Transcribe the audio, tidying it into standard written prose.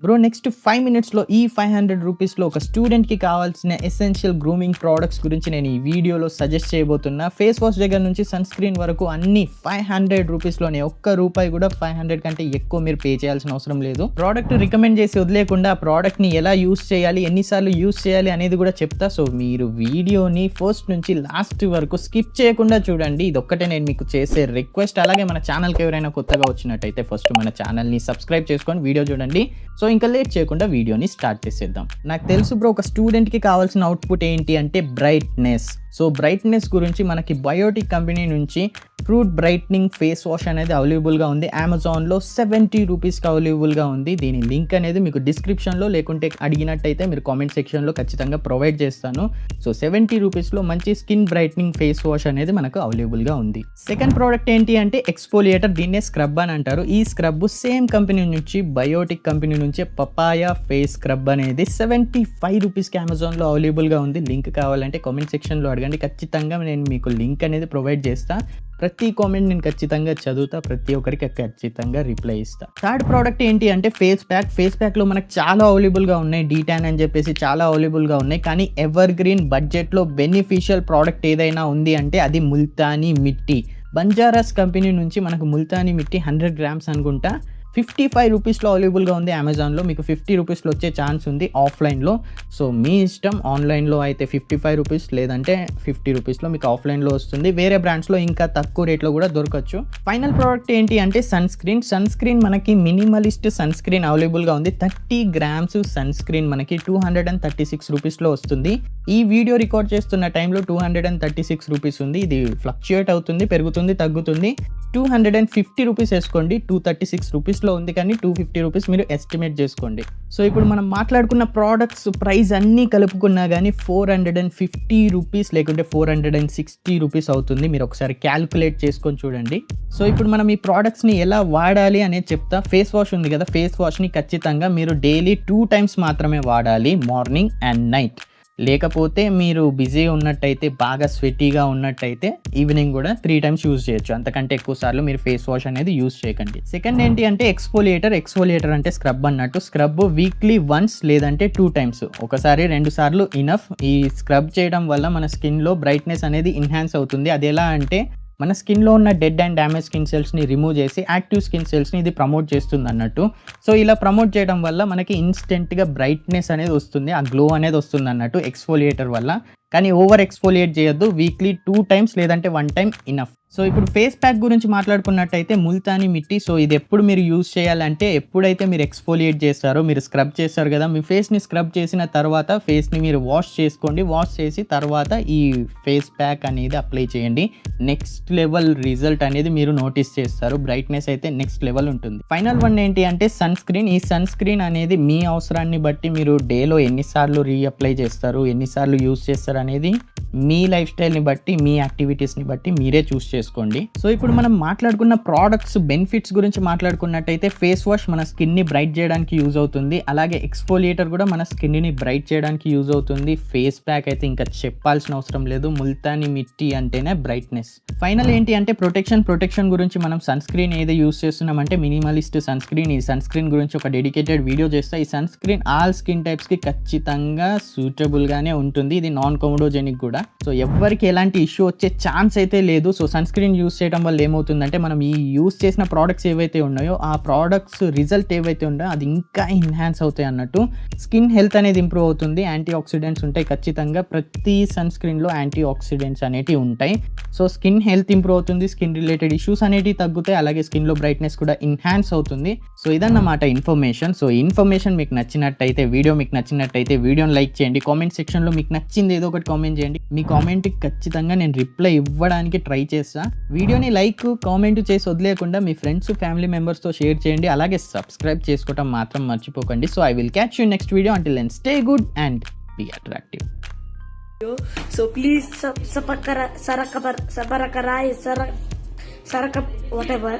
Bro next 5 మినిట్స్లో ఈ 500 రూపీస్లో ఒక స్టూడెంట్కి కావాల్సిన ఎసెన్షియల్ గ్రూమింగ్ ప్రోడక్ట్స్ గురించి నేను ఈ వీడియోలో సజెస్ట్ చేయబోతున్నా. ఫేస్ వాష్ దగ్గర నుంచి సన్ స్క్రీన్ వరకు అన్ని 500 రూపీస్లోనే. ఒక్క రూపాయి కూడా 500 కంటే ఎక్కువ మీరు పే చేయాల్సిన అవసరం లేదు. ప్రోడక్ట్ రికమెండ్ చేసి వదిలేకుండా ఆ ప్రోడక్ట్ని ఎలా యూస్ చేయాలి, ఎన్నిసార్లు యూస్ చేయాలి అనేది కూడా చెప్తా. సో మీరు వీడియోని ఫస్ట్ నుంచి లాస్ట్ వరకు స్కిప్ చేయకుండా చూడండి. ఇదొక్కటే నేను మీకు చేసే రిక్వెస్ట్. అలాగే మన ఛానల్కి ఎవరైనా కొత్తగా వచ్చినట్టయితే ఫస్ట్ మన ఛానల్ని సబ్స్క్రైబ్ చేసుకొని వీడియో చూడండి. సో ఇంకా లేట్ చేయకుండా వీడియోని స్టార్ట్ చేసేద్దాం. నాకు తెలుసు బ్రో, ఒక స్టూడెంట్కి కావాల్సిన అవుట్పుట్ ఏంటి అంటే బ్రైట్నెస్. సో బ్రైట్నెస్ గురించి మనకి బయోటిక్ కంపెనీ నుంచి ఫ్రూట్ బ్రైట్నింగ్ ఫేస్ వాష్ అనేది అవైలబుల్గా ఉంది. అమెజాన్లో 70 రూపీస్కి అవైలబుల్గా ఉంది. దీని లింక్ అనేది మీకు డిస్క్రిప్షన్లో లేకుంటే అడిగినట్టయితే మీరు కామెంట్ సెక్షన్లో ఖచ్చితంగా ప్రొవైడ్ చేస్తాను. సో 70 రూపీస్లో మంచి స్కిన్ బ్రైట్నింగ్ ఫేస్ వాష్ అనేది మనకు అవైలబుల్గా ఉంది. సెకండ్ ప్రోడక్ట్ ఏంటి అంటే ఎక్స్ఫోలియేటర్. దీన్నే స్క్రబ్ అని అంటారు. ఈ స్క్రబ్ సేమ్ కంపెనీ నుంచి, బయోటిక్ కంపెనీ నుంచే పపాయా ఫేస్ స్క్రబ్ అనేది 75 రూపీస్కి అమెజాన్లో అవైలబుల్గా ఉంది. లింక్ కావాలంటే కామెంట్ సెక్షన్లో అడగండి. ఖచ్చితంగా నేను మీకు లింక్ అనేది ప్రొవైడ్ చేస్తా. ప్రతి కామెంట్ నేను ఖచ్చితంగా చదువుతా, ప్రతి ఒక్కరికి ఖచ్చితంగా రిప్లై ఇస్తా. థర్డ్ ప్రోడక్ట్ ఏంటి అంటే ఫేస్ ప్యాక్. ఫేస్ ప్యాక్లో మనకు చాలా అవైలబుల్గా ఉన్నాయి. డీటాన్ అని చెప్పేసి చాలా అవైలబుల్గా ఉన్నాయి. కానీ ఎవర్ గ్రీన్ బడ్జెట్లో బెనిఫిషియల్ ప్రోడక్ట్ ఏదైనా ఉంది అంటే అది ముల్తానీ మిట్టి. బంజారాస్ కంపెనీ నుంచి మనకు ముల్తానీ మిట్టి 100 గ్రామ్స్ అనుకుంటా 55 రూపీస్లో అవైలబుల్గా ఉంది అమెజాన్లో. మీకు 50 రూపీస్లో వచ్చే ఛాన్స్ ఉంది ఆఫ్లైన్లో. సో మీ ఇష్టం. ఆన్లైన్లో అయితే 55 రూపీస్ లేదంటే 50 రూపీస్లో మీకు ఆఫ్లైన్లో వస్తుంది. వేరే బ్రాండ్స్లో ఇంకా తక్కువ రేట్లో కూడా దొరకచ్చు. ఫైనల్ ప్రోడక్ట్ ఏంటి అంటే సన్ స్క్రీన్. సన్ స్క్రీన్ మనకి మినిమలిస్ట్ సన్ స్క్రీన్ అవైలబుల్గా ఉంది. 30 గ్రామ్స్ సన్ స్క్రీన్ మనకి 236 రూపీస్లో వస్తుంది. ఈ వీడియో రికార్డ్ చేస్తున్న టైంలో 236 రూపీస్ ఉంది. ఇది ఫ్లక్చుయేట్ అవుతుంది, పెరుగుతుంది, తగ్గుతుంది. 250 రూపీస్ వేసుకోండి. 236 రూపీస్లో ఉంది కానీ 250 రూపీస్ మీరు ఎస్టిమేట్ చేసుకోండి. సో ఇప్పుడు మనం మాట్లాడుకున్న ప్రోడక్ట్స్ ప్రైస్ అన్నీ కలుపుకున్నా కానీ 450 రూపీస్ లేకుంటే 460 రూపీస్ అవుతుంది. మీరు ఒకసారి క్యాల్కులేట్ చేసుకొని చూడండి. సో ఇప్పుడు మనం ఈ ప్రోడక్ట్స్ని ఎలా వాడాలి అనేది చెప్తా. ఫేస్ వాష్ ఉంది కదా, ఫేస్ వాష్ని ఖచ్చితంగా మీరు డైలీ 2 టైమ్స్ మాత్రమే వాడాలి, మార్నింగ్ అండ్ నైట్. లేకపోతే మీరు బిజీ ఉన్నట్టయితే, బాగా స్వెటీగా ఉన్నట్టయితే ఈవినింగ్ కూడా 3 టైమ్స్ యూజ్ చేయొచ్చు. అంతకంటే ఎక్కువ సార్లు మీరు ఫేస్ వాష్ అనేది యూజ్ చేయకండి. సెకండ్ ఏంటి అంటే ఎక్స్ఫోలియేటర్. ఎక్స్ఫోలియేటర్ అంటే స్క్రబ్ అన్నట్టు. స్క్రబ్ వీక్లీ వన్స్ లేదంటే 2 టైమ్స్, ఒకసారి 2 సార్లు ఇనఫ్. ఈ స్క్రబ్ చేయడం వల్ల మన స్కిన్లో బ్రైట్నెస్ అనేది ఎన్హాన్స్ అవుతుంది. అది ఎలా అంటే మన స్కిన్లో ఉన్న డెడ్ అండ్ డ్యామేజ్ స్కిన్ సెల్స్ని రిమూవ్ చేసి యాక్టివ్ స్కిన్ సెల్స్ని ఇది ప్రమోట్ చేస్తుంది అన్నట్టు. సో ఇలా ప్రమోట్ చేయడం వల్ల మనకి ఇన్స్టెంట్గా బ్రైట్నెస్ అనేది వస్తుంది, ఆ గ్లో అనేది వస్తుంది అన్నట్టు ఎక్స్ఫోలియేటర్ వల్ల. కానీ ఓవర్ ఎక్స్ఫోలియేట్ చేయొద్దు. వీక్లీ 2 టైమ్స్ లేదంటే 1 టైం ఇనఫ్. సో ఇప్పుడు ఫేస్ ప్యాక్ గురించి మాట్లాడుకున్నట్టయితే ముల్తానీ మిట్టి. సో ఇది ఎప్పుడు మీరు యూజ్ చేయాలంటే ఎప్పుడైతే మీరు ఎక్స్ఫోలియేట్ చేస్తారో, మీరు స్క్రబ్ చేస్తారు కదా, మీ ఫేస్ని స్క్రబ్ చేసిన తర్వాత ఫేస్ని మీరు వాష్ చేసుకోండి. వాష్ చేసి తర్వాత ఈ ఫేస్ ప్యాక్ అనేది అప్లై చేయండి. నెక్స్ట్ లెవెల్ రిజల్ట్ అనేది మీరు నోటీస్ చేస్తారు. బ్రైట్నెస్ అయితే నెక్స్ట్ లెవెల్ ఉంటుంది. ఫైనల్ వన్ ఏంటి అంటే సన్ స్క్రీన్. ఈ సన్ స్క్రీన్ అనేది మీ అవసరాన్ని బట్టి మీరు డేలో ఎన్నిసార్లు రీఅప్లై చేస్తారు, ఎన్నిసార్లు యూజ్ చేస్తారు అనేది మీ లైఫ్ స్టైల్ని బట్టి, మీ యాక్టివిటీస్ని బట్టి మీరే చూస్ చేసుకోండి. సో ఇప్పుడు మనం మాట్లాడుకున్న ప్రోడక్ట్స్ బెనిఫిట్స్ గురించి మాట్లాడుకున్నట్టయితే ఫేస్ వాష్ మన స్కిన్ని బ్రైట్ చేయడానికి యూజ్ అవుతుంది. అలాగే ఎక్స్ఫోలియేటర్ కూడా మన స్కిన్ని బ్రైట్ చేయడానికి యూజ్ అవుతుంది. ఫేస్ ప్యాక్ అయితే ఇంకా చెప్పాల్సిన అవసరం లేదు. ముల్తానీ మిట్టి అంటేనే బ్రైట్నెస్. ఫైనల్ ఏంటి అంటే ప్రొటెక్షన్ గురించి మనం సన్ స్క్రీన్ ఏదో యూజ్ చేస్తున్నామంటే మినిమలిస్ట్ సన్ స్క్రీన్. ఈ సన్ స్క్రీన్ గురించి ఒక డెడికేటెడ్ వీడియో చేస్తా. ఈ సన్ స్క్రీన్ ఆల్ స్కిన్ టైప్స్కి ఖచ్చితంగా సూటబుల్గానే ఉంటుంది. ఇది నాన్ కొమోడోజెనిక్ కూడా. సో ఎవరికి ఎలాంటి ఇష్యూ వచ్చే ఛాన్స్ అయితే లేదు. సో సన్ స్క్రీన్ యూస్ చేయడం వల్ల ఏమవుతుందంటే మనం ఈ యూస్ చేసిన ప్రోడక్ట్స్ ఏవైతే ఉన్నాయో ఆ ప్రోడక్ట్స్ రిజల్ట్ ఏవైతే ఉన్నాయో అది ఇంకా ఎన్హాన్స్ అవుతాయి అన్నట్టు. స్కిన్ హెల్త్ అనేది ఇంప్రూవ్ అవుతుంది. యాంటీ ఆక్సిడెంట్స్ ఉంటాయి ఖచ్చితంగా. ప్రతి సన్ స్క్రీన్లో యాంటీ ఆక్సిడెంట్స్ అనేటివి ఉంటాయి. సో స్కిన్ హెల్త్ ఇంప్రూవ్ అవుతుంది, స్కిన్ రిలేటెడ్ ఇష్యూస్ అనేటివి తగ్గుతాయి, అలాగే స్కిన్లో బ్రైట్నెస్ కూడా ఎన్హాన్స్ అవుతుంది. సో ఇదన్నమాట ఇన్ఫర్మేషన్. సో ఇన్ఫర్మేషన్ మీకు నచ్చినట్టయితే, వీడియో మీకు నచ్చినట్టయితే వీడియోని లైక్ చేయండి. కామెంట్ సెక్షన్లో మీకు నచ్చింది ఏదో ఒకటి కామెంట్ చేయండి. మీ కామెంట్కి ఖచ్చితంగా నేను రిప్లై ఇవ్వడానికి ట్రై చేస్తా. వీడియోని లైక్, కామెంట్ చేసి వదిలేయకుండా మీ ఫ్రెండ్స్, ఫ్యామిలీ మెంబర్స్తో షేర్ చేయండి. అలాగే సబ్స్క్రైబ్ చేసుకోవడం మాత్రం మర్చిపోకండి. So I will catch you next video. Until then, stay good and be attractive. So please whatever.